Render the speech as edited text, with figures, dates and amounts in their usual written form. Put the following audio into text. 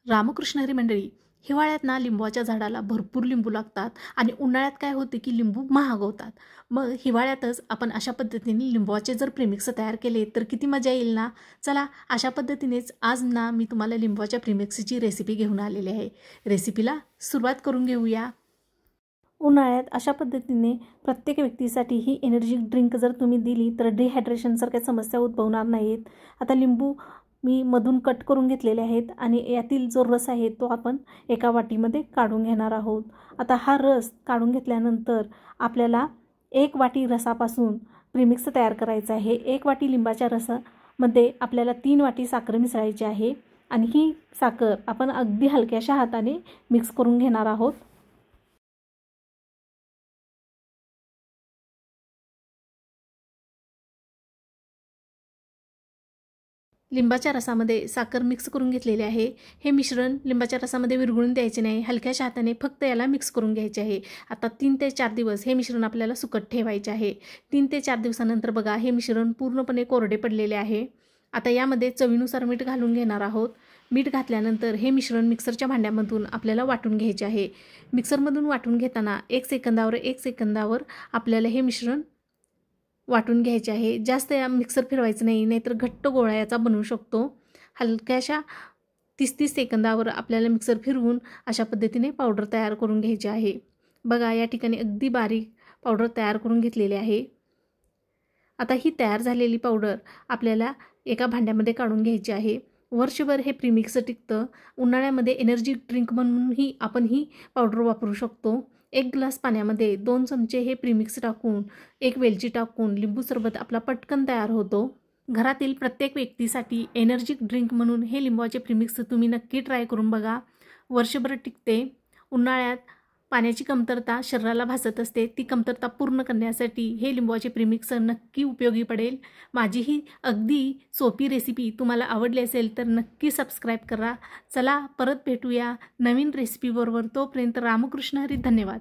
रामकृष्ण हरी मंडळी, हिवाळ्यात ना लिंबाच्या झाडाला भरपूर लिंबू लागतात आणि उन्हाळ्यात काय होते की लिंबू महाग होतात. मग हिवाळ्यातच आपण अशा पद्धतीने लिंबाचे जर प्रीमिक्स तयार केले तर किती मजा येईल ना. चला अशा पद्धतीनेच आज ना मी तुम्हाला लिंबाच्या प्रीमिक्सची रेसिपी घेऊन आलेली आहे. रेसिपीला सुरुवात करून घेऊया. उन्हाळ्यात अशा पद्धतीने प्रत्येक व्यक्तीसाठी ही एनर्जी ड्रिंक जर तुम्ही दिली तर डिहायड्रेशनसारख्या समस्या उद्भवणार नाहीत. आता लिंबू मी मधून कट करून घेतलेले आहेत आणि यातील जो रस आहे तो आपण एका वाटीमध्ये काढून घेणार आहोत. आता हा रस काढून घेतल्यानंतर आपल्याला 1 वाटी रसापासून प्रीमिक्स तयार करायचं आहे. 1 वाटी लिंबाच्या रसामध्ये आपल्याला 3 वाटी साखर मिसळायची आहे आणि ही साखर आपण अगदी हलक्याशा हाताने मिक्स करून घेणार आहोत. लिंबाच्या रसामध्ये साखर मिक्स करून घेतलेली आहे. हे मिश्रण लिंबाच्या रसामध्ये विरघळून द्यायचे नाही, हलक्याशा हाताने फक्त याला मिक्स करून घ्यायचे आहे. आता 3 ते 4 दिवस हे मिश्रण आपल्याला सुकत ठेवायचे आहे. 3 ते 4 दिवसानंतर बघा हे मिश्रण पूर्णपणे कोरडे पडलेले आहे. आता यामध्ये चवीनुसार मीठ घालून घेणार आहोत. मीठ घातल्यानंतर हे मिश्रण मिक्सरच्या भांड्यामधून आपल्याला वाटून घ्यायचे आहे. मिक्सरमधून वाटून घेताना 1 सेकंदावर आपल्याला हे मिश्रण वाटून घ्यायचे आहे. जास्त या मिक्सर फिरवायचं नाही, नाहीतर घट्ट गोळा याचा बनवू शकतो. हलक्याशा 30-30 सेकंदावर आपल्याला मिक्सर फिरवून अशा पद्धतीने पावडर तयार करून घ्यायची आहे. बघा या ठिकाणी अगदी बारीक पावडर तयार करून घेतलेली आहे. आता ही तयार झालेली पावडर आपल्याला एका भांड्यामध्ये काढून घ्यायची आहे. वर्षभर हे प्रीमिक्स टिकतं. उन्हाळ्यामध्ये एनर्जी ड्रिंक म्हणूनही आपण ही पावडर वापरू शकतो. 1 ग्लास पाण्यामध्ये 2 चमचे हे प्रीमिक्स टाकून 1 वेलची टाकून लिंबू सरबत आपला पटकन तयार होतो. घरातील प्रत्येक व्यक्तीसाठी एनर्जी ड्रिंक म्हणून हे लिंबाचे प्रीमिक्स तुम्ही नक्की ट्राय करून बघा. वर्षभर टिकते. उन्हाळ्यात पाण्याची कमतरता शरीराला भासत असते, ती कमतरता पूर्ण करण्यासाठी हे लिंबाचे प्रीमिक्स नक्की उपयोगी पडेल. माझी ही अगदी सोपी रेसिपी तुम्हाला आवडली असेल तर नक्की सबस्क्राईब करा. चला परत भेटूया नवीन रेसिपीबरोबर. तोपर्यंत रामकृष्ण हरी. धन्यवाद.